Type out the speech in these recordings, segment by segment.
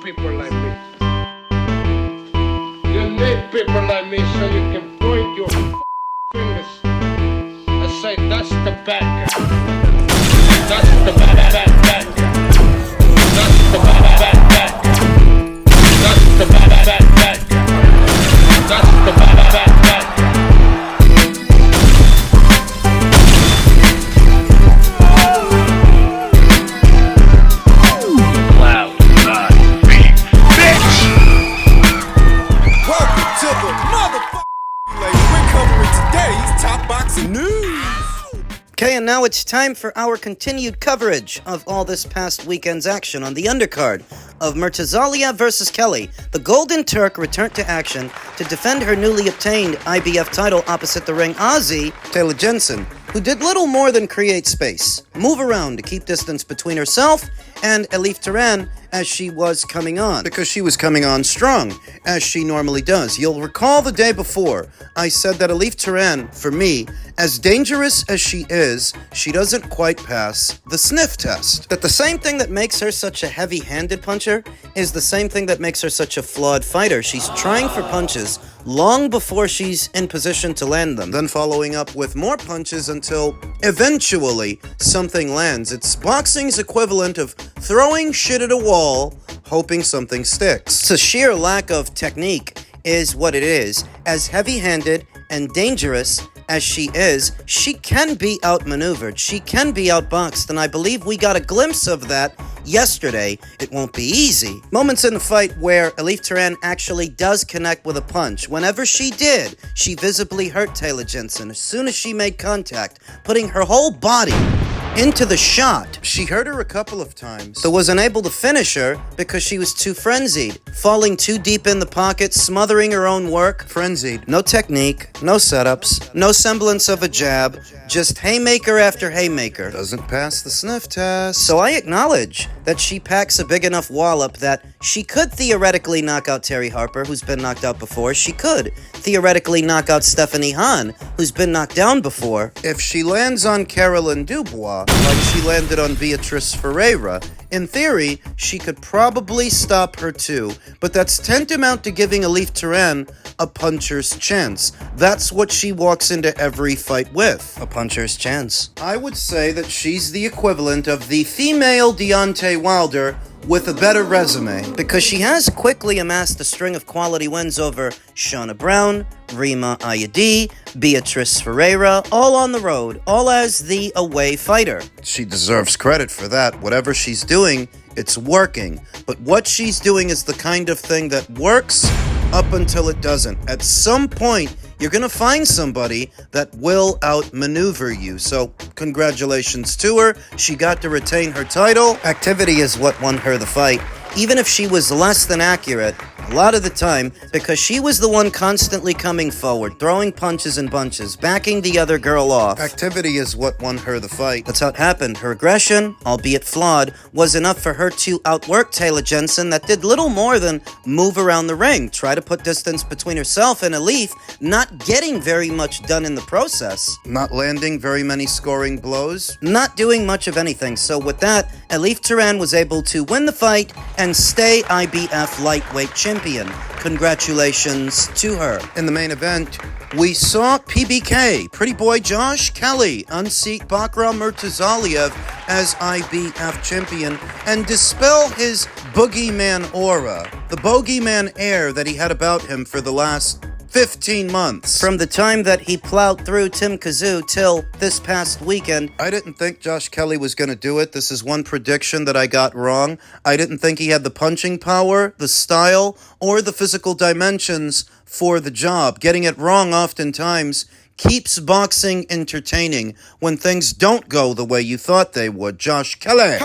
people like me. You need people like me so you can point your fingers and say, that's the bad guy. That's the bad guy. That's the bad guy. That's the bad guy. That's the bad guy. Okay, and now it's time for our continued coverage of all this past weekend's action on the undercard of Murtazaliev versus Kelly. The Golden Turk returned to action to defend her newly obtained IBF title opposite the ring Aussie, Taylor Jensen, who did little more than create space, move around to keep distance between herself and Alif Tan as she was coming on, because she was coming on strong, as she normally does. You'll recall the day before, I said that Alif Tan, for me, as dangerous as she is, she doesn't quite pass the sniff test. That the same thing that makes her such a heavy-handed puncher is the same thing that makes her such a flawed fighter. She's trying for punches long before she's in position to land them, then following up with more punches until eventually something lands. It's boxing's equivalent of throwing shit at a wall, hoping something sticks. It's a sheer lack of technique is what it is. As heavy-handed and dangerous as she is, she can be outmaneuvered. She can be outboxed, and I believe we got a glimpse of that yesterday. It won't be easy. Moments in the fight where Alif Tan actually does connect with a punch. Whenever she did, she visibly hurt Taylor Jensen as soon as she made contact, putting her whole body into the shot. She hurt her a couple of times, but was unable to finish her because she was too frenzied, falling too deep in the pocket, smothering her own work. Frenzied. No technique, no setups, no semblance of a jab, just haymaker after haymaker. Doesn't pass the sniff test. So I acknowledge that she packs a big enough wallop that she could theoretically knock out Terry Harper, who's been knocked out before. She could theoretically knock out Stephanie Han, who's been knocked down before. If she lands on Caroline Dubois, like she landed on Beatrice Ferreira, in theory, she could probably stop her too, but that's tantamount to giving Alif Tan a puncher's chance. That's what she walks into every fight with, a puncher's chance. I would say that she's the equivalent of the female Deontay Wilder with a better resume, because she has quickly amassed a string of quality wins over Shauna Brown, Rima Ayadi, Beatrice Ferreira, all on the road, all as the away fighter. She deserves credit for that. Whatever she's doing, it's working. But what she's doing is the kind of thing that works up until it doesn't. At some point, you're going to find somebody that will outmaneuver you. So, congratulations to her. She got to retain her title. Activity is what won her the fight. Even if she was less than accurate, a lot of the time, because she was the one constantly coming forward, throwing punches and bunches, backing the other girl off. Activity is what won her the fight. That's how it happened. Her aggression, albeit flawed, was enough for her to outwork Taylor Jensen, that did little more than move around the ring, try to put distance between herself and Alif, not getting very much done in the process. Not landing very many scoring blows. Not doing much of anything. So with that, Alif Tan was able to win the fight and stay IBF lightweight champion. Congratulations to her. In the main event, we saw PBK, Pretty Boy Josh Kelly, unseat Baraou Murtazaliev as IBF champion and dispel his boogeyman aura, the bogeyman air that he had about him for the last 15 months. From the time that he plowed through Tim Kazoo till this past weekend. I didn't think Josh Kelly was going to do it. This is one prediction that I got wrong. I didn't think he had the punching power, the style, or the physical dimensions for the job. Getting it wrong oftentimes keeps boxing entertaining when things don't go the way you thought they would. Josh Kelly.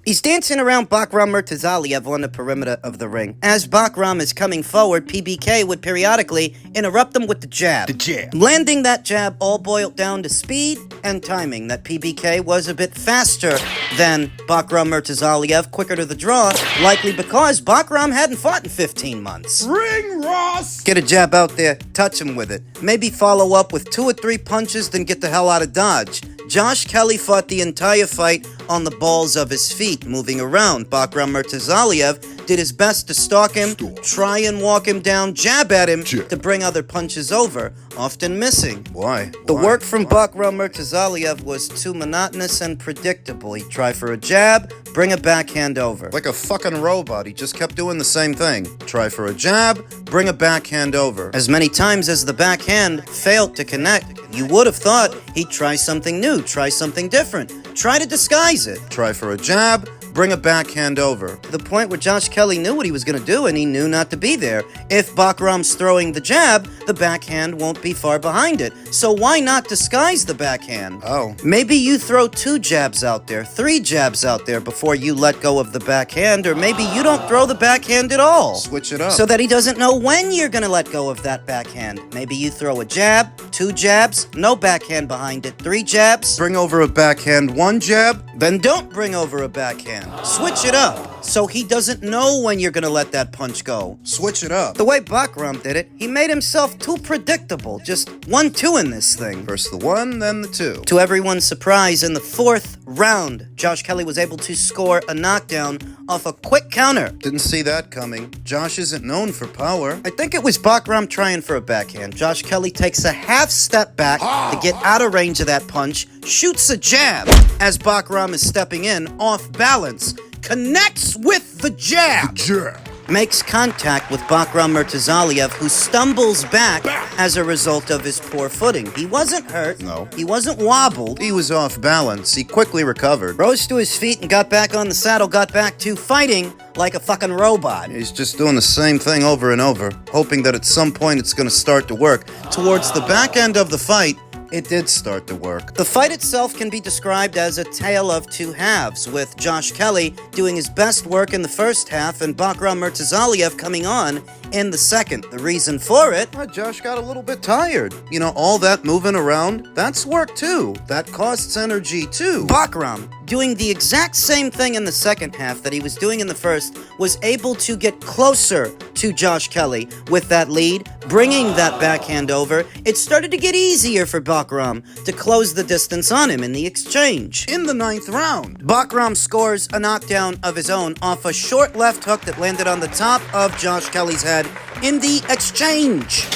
He's dancing around Baraou Murtazaliev on the perimeter of the ring. As Baraou is coming forward, PBK would periodically interrupt him with the jab. Landing that jab all boiled down to speed and timing. That PBK was a bit faster than Baraou Murtazaliev, quicker to the draw, likely because Baraou hadn't fought in 15 months. Ring Ross! Get a jab out there, touch him with it. Maybe follow up with 2 or 3 punches, then get the hell out of Dodge. Josh Kelly fought the entire fight on the balls of his feet, moving around. Baraou Murtazaliev did his best to stalk him, try and walk him down, jab at him to bring other punches over, often missing. Why? The work from Baraou Murtazaliev was too monotonous and predictable. He'd try for a jab, bring a backhand over. Like a fucking robot, he just kept doing the same thing. Try for a jab, bring a backhand over. As many times as the backhand failed to connect, you would have thought he'd try something new, try something different, try to disguise it. Try for a jab, bring a backhand over. To the point where Josh Kelly knew what he was going to do, and he knew not to be there. If Baraou's throwing the jab, the backhand won't be far behind it. So why not disguise the backhand? Oh. Maybe you throw 2 jabs out there, 3 jabs out there before you let go of the backhand, or maybe you don't throw the backhand at all. Switch it up. So that he doesn't know when you're going to let go of that backhand. Maybe you throw a jab, 2 jabs, no backhand behind it, 3 jabs. Bring over a backhand, 1 jab. Then don't bring over a backhand. Switch it up, so he doesn't know when you're gonna let that punch go. Switch it up. The way Baraou did it, he made himself too predictable. Just 1-2 in this thing. First the 1, then the 2. To everyone's surprise, in the 4th round, Josh Kelly was able to score a knockdown off a quick counter. Didn't see that coming. Josh isn't known for power. I think it was Baraou trying for a backhand. Josh Kelly takes a half step back to get out of range of that punch, shoots a jab as Baraou is stepping in, off balance, connects with the jab. Makes contact with Baraou Murtazaliev, who stumbles back as a result of his poor footing. He wasn't hurt. No. He wasn't wobbled. He was off balance. He quickly recovered. Rose to his feet and got back on the saddle, got back to fighting like a fucking robot. He's just doing the same thing over and over, hoping that at some point it's going to start to work. Towards the back end of the fight, it did start to work. The fight itself can be described as a tale of 2 halves, with Josh Kelly doing his best work in the first half and Baraou Murtazaliev coming on in the second. The reason for it... Well, Josh got a little bit tired. You know, all that moving around, that's work too. That costs energy too. Baraou, doing the exact same thing in the second half that he was doing in the first, was able to get closer to Josh Kelly with that lead, bringing that backhand over. It started to get easier for Baraou to close the distance on him in the exchange. In the 9th round, Baraou scores a knockdown of his own off a short left hook that landed on the top of Josh Kelly's head in the exchange.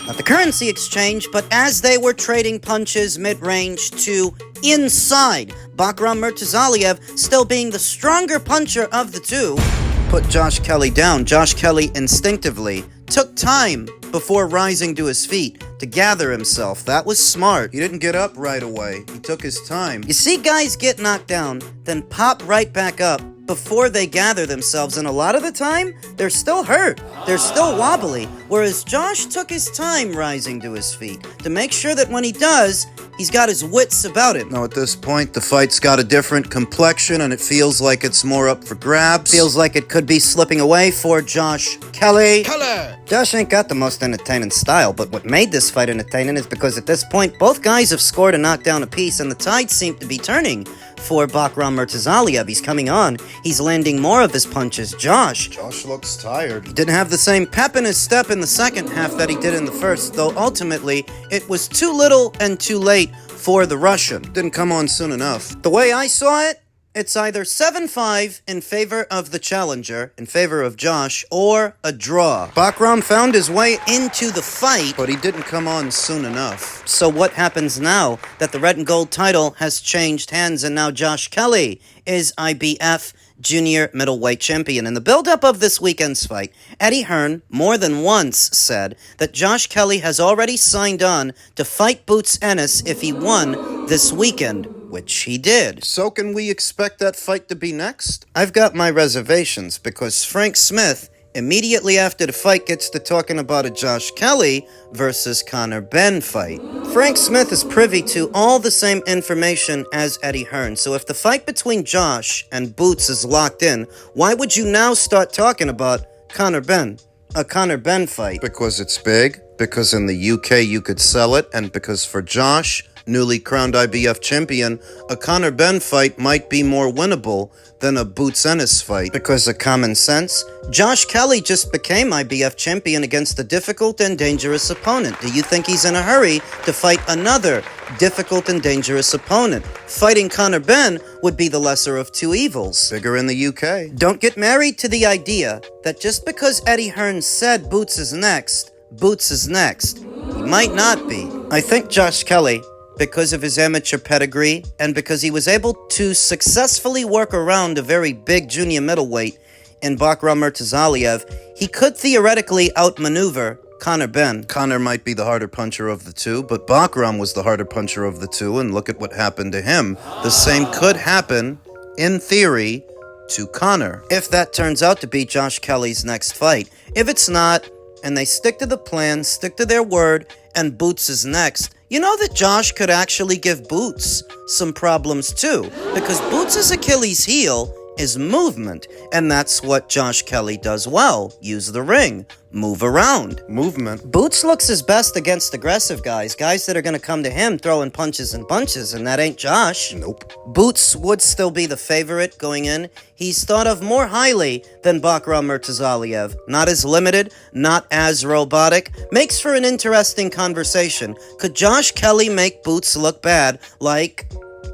Not the currency exchange, but as they were trading punches mid-range to inside, Baraou Murtazaliev, still being the stronger puncher of the 2, put Josh Kelly down. Josh Kelly instinctively took time before rising to his feet to gather himself. That was smart. He didn't get up right away. He took his time. You see guys get knocked down, then pop right back up before they gather themselves, and a lot of the time, they're still hurt. They're still wobbly, whereas Josh took his time rising to his feet to make sure that when he does, he's got his wits about him. Now at this point, the fight's got a different complexion, and it feels like it's more up for grabs. Feels like it could be slipping away for Josh Kelly. Color! Josh ain't got the most entertaining style, but what made this fight entertaining is because at this point, both guys have scored a knockdown apiece, and the tide seemed to be turning for Baraou Murtazaliev. He's coming on. He's landing more of his punches. Josh looks tired. He didn't have the same pep in his step in the second half that he did in the first, though ultimately it was too little and too late for the Russian. Didn't come on soon enough. The way I saw it, it's either 7-5 in favor of the challenger, in favor of Josh, or a draw. Baraou found his way into the fight, But he didn't come on soon enough. so what happens now that the red and gold title has changed hands and now Josh Kelly is IBF junior middleweight champion? In the build-up of this weekend's fight, Eddie Hearn more than once said that Josh Kelly has already signed on to fight Boots Ennis if he won this weekend, which he did. So can we expect that fight to be next? I've got my reservations because Frank Smith, immediately after the fight, gets to talking about a Josh Kelly versus Conor Benn fight. Frank Smith is privy to all the same information as Eddie Hearn, so if the fight between Josh and Boots is locked in, why would you now start talking about Conor Benn? A Conor Benn fight? Because it's big, because in the UK you could sell it, and because for Josh, newly crowned IBF champion, a Conor Benn fight might be more winnable than a Boots Ennis fight. Because of common sense, Josh Kelly just became IBF champion against a difficult and dangerous opponent. Do you think he's in a hurry to fight another difficult and dangerous opponent? Fighting Conor Benn would be the lesser of two evils. Bigger in the UK. Don't get married to the idea that just because Eddie Hearn said Boots is next, Boots is next. He might not be. I think Josh Kelly, because of his amateur pedigree and because he was able to successfully work around a very big junior middleweight in Baraou Murtazaliev, he could theoretically outmaneuver Conor Benn. Conor might be the harder puncher of the two, but Baraou was the harder puncher of the two, and look at what happened to him. The same could happen, in theory, to Conor. If that turns out to be Josh Kelly's next fight. If it's not, and they stick to the plan, stick to their word, and Boots is next, you know that Josh could actually give Boots some problems too, because Boots' Achilles heel is movement, and that's what Josh Kelly does well. Use the ring. Move around. Movement. Boots looks his best against aggressive guys that are going to come to him throwing punches and bunches, and that ain't Josh. Nope. Boots would still be the favorite going in. He's thought of more highly than Baraou Murtazaliev. Not as limited, not as robotic. Makes for an interesting conversation. Could Josh Kelly make Boots look bad like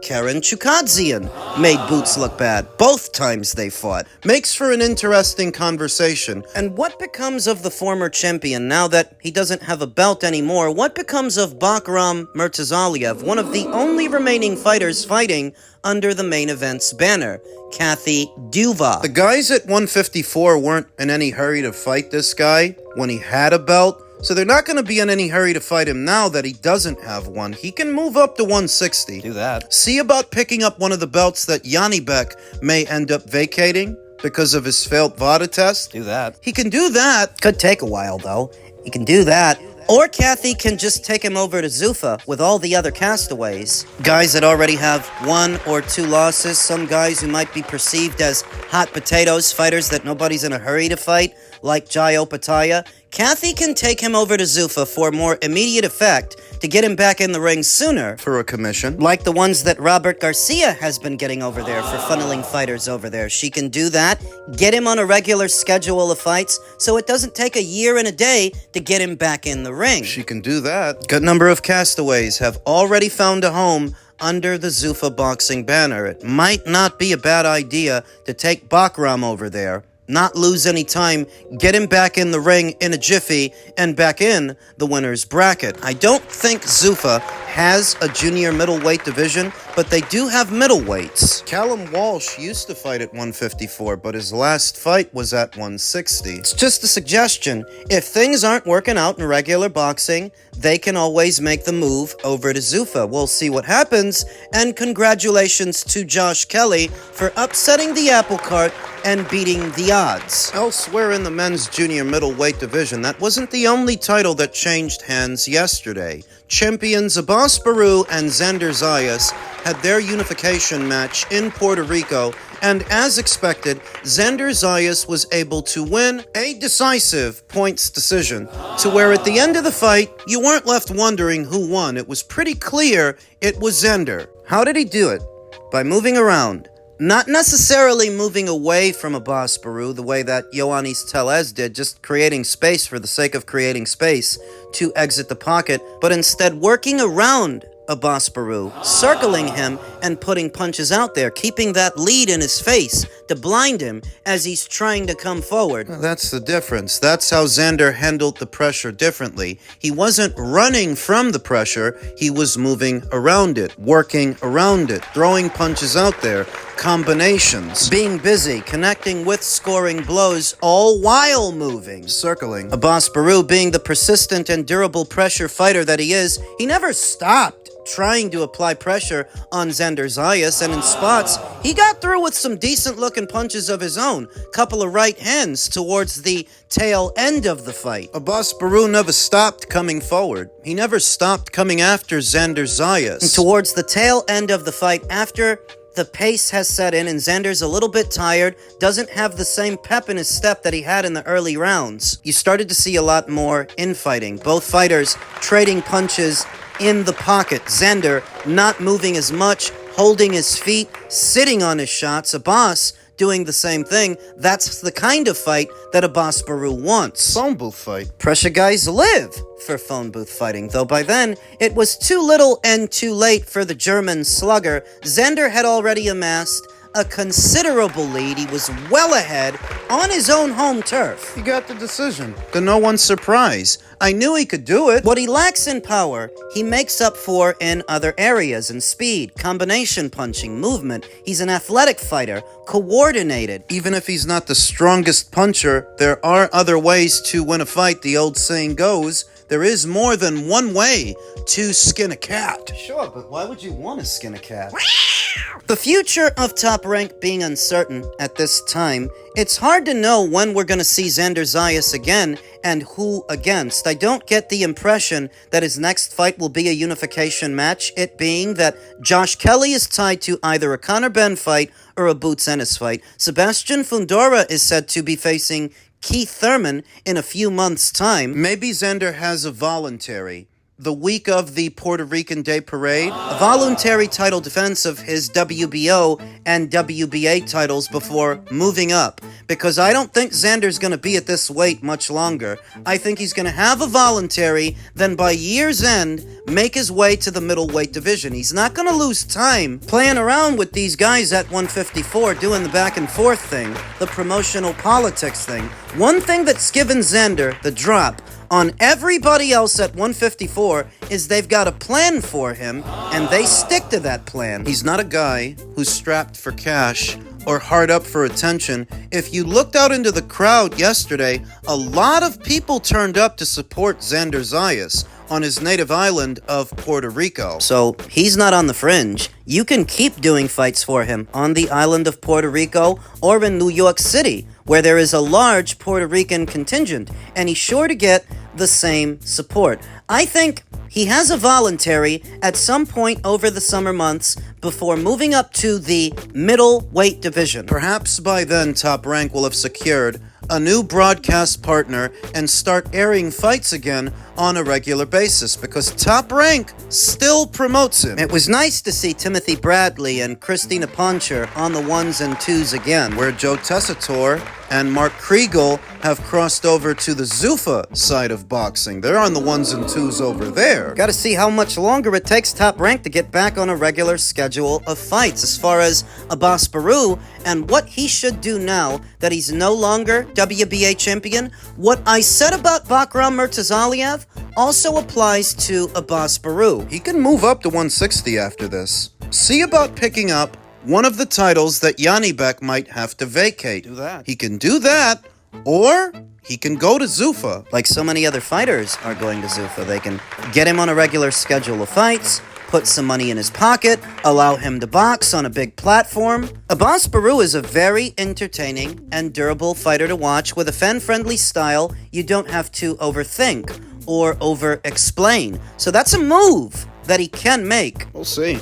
Karen Chukadzian made Boots look bad both times they fought? Makes for an interesting conversation. And what becomes of the former champion now that he doesn't have a belt anymore? What becomes of Baraou Murtazaliev, one of the only remaining fighters fighting under the main event's banner, Kathy Duva? The guys at 154 weren't in any hurry to fight this guy when he had a belt, so they're not going to be in any hurry to fight him now that he doesn't have one. He can move up to 160. Do that. See about picking up one of the belts that Yanni Beck may end up vacating because of his failed VADA test. Do that. He can do that. Could take a while, though. He can do that. Or Kathy can just take him over to Zuffa with all the other castaways. Guys that already have 1 or 2 losses. Some guys who might be perceived as hot potatoes, fighters that nobody's in a hurry to fight, like Jai Opataya. Kathy can take him over to Zuffa for more immediate effect to get him back in the ring sooner. For a commission. Like the ones that Robert Garcia has been getting over there for funneling fighters over there. She can do that, get him on a regular schedule of fights, so it doesn't take a year and a day to get him back in the ring. She can do that. Good number of castaways have already found a home under the Zuffa boxing banner. It might not be a bad idea to take Baraou over there, not lose any time, get him back in the ring in a jiffy, and back in the winner's bracket. I don't think Zuffa has a junior middleweight division, but they do have middleweights. Callum Walsh used to fight at 154, but his last fight was at 160. It's just a suggestion. If things aren't working out in regular boxing, they can always make the move over to Zuffa. We'll see what happens, and congratulations to Josh Kelly for upsetting the apple cart and beating the odds. Elsewhere in the men's junior middleweight division, that wasn't the only title that changed hands yesterday. Champions Alif Baru and Xander Zas had their unification match in Puerto Rico, and as expected, Xander Zas was able to win a decisive points decision, to where at the end of the fight, you weren't left wondering who won. It was pretty clear it was Xander. How did he do it? By moving around. Not necessarily moving away from Alif Baru the way that Ioannis Tellez did, just creating space for the sake of creating space to exit the pocket, but instead working around Alif Baru, circling him and putting punches out there, keeping that lead in his face to blind him as he's trying to come forward. That's the difference. That's how Xander handled the pressure differently. He wasn't running from the pressure, he was moving around it, working around it, throwing punches out there, combinations. Being busy, connecting with scoring blows, all while moving. Circling. Alif Baru, being the persistent and durable pressure fighter that he is, he never stopped trying to apply pressure on Xander Zas, and in spots, he got through with some decent-looking punches of his own. Couple of right hands towards the tail end of the fight. Alif Baru never stopped coming forward. He never stopped coming after Xander Zas. And towards the tail end of the fight, after the pace has set in and Xander's a little bit tired, doesn't have the same pep in his step that he had in the early rounds, you started to see a lot more infighting. Both fighters trading punches in the pocket. Xander not moving as much, holding his feet, sitting on his shots. Abbas doing the same thing. That's the kind of fight that Abbas Baru wants. Phone booth fight. Pressure guys live for phone booth fighting, though by then it was too little and too late for the German slugger. Xander had already amassed a considerable lead. He was well ahead on his own home turf. He got the decision. To no one's surprise. I knew he could do it. What he lacks in power, he makes up for in other areas, in speed, combination punching, movement. He's an athletic fighter, coordinated. Even if he's not the strongest puncher, there are other ways to win a fight. The old saying goes, there is more than one way to skin a cat. Sure, but why would you want to skin a cat? The future of Top Rank being uncertain at this time, it's hard to know when we're going to see Xander Zas again and who against. I don't get the impression that his next fight will be a unification match, it being that Josh Kelly is tied to either a Conor Benn fight or a Boots Ennis fight. Sebastian Fundora is said to be facing Keith Thurman in a few months' time. Maybe Xander has a voluntary. The week of the Puerto Rican Day Parade, A voluntary title defense of his WBO and WBA titles before moving up, because I don't think Xander's going to be at this weight much longer. I think he's going to have a voluntary, then by year's end, make his way to the middleweight division. He's not going to lose time playing around with these guys at 154, doing the back and forth thing, the promotional politics thing. One thing that's given Xander the drop on everybody else at 154 is they've got a plan for him, and they stick to that plan. he's not a guy who's strapped for cash or hard up for attention. If you looked out into the crowd yesterday, a lot of people turned up to support Xander Zas on his native island of Puerto Rico. So he's not on the fringe. You can keep doing fights for him on the island of Puerto Rico or in New York City, where there is a large Puerto Rican contingent, and he's sure to get the same support. I think he has a voluntary at some point over the summer months before moving up to the middleweight division. Perhaps by then Top Rank will have secured a new broadcast partner and start airing fights again on a regular basis, because Top Rank still promotes him. It was nice to see Timothy Bradley and Christina Poncher on the ones and twos again. Where Joe Tessitore and Mark Kriegel have crossed over to the Zuffa side of boxing. They're on the ones and twos over there. Got to see how much longer it takes Top Rank to get back on a regular schedule of fights. As far as Abbas Baru and what he should do now that he's no longer WBA champion, what I said about Bakram Murtazaliev also applies to Abbas Baru. He can move up to 160 after this. See about picking up one of the titles that Yanni Beck might have to vacate. Do that. He can do that, or he can go to Zuffa. Like so many other fighters are going to Zuffa. They can get him on a regular schedule of fights, put some money in his pocket, allow him to box on a big platform. Abbas Baru is a very entertaining and durable fighter to watch with a fan-friendly style you don't have to overthink or over-explain. So that's a move that he can make. We'll see.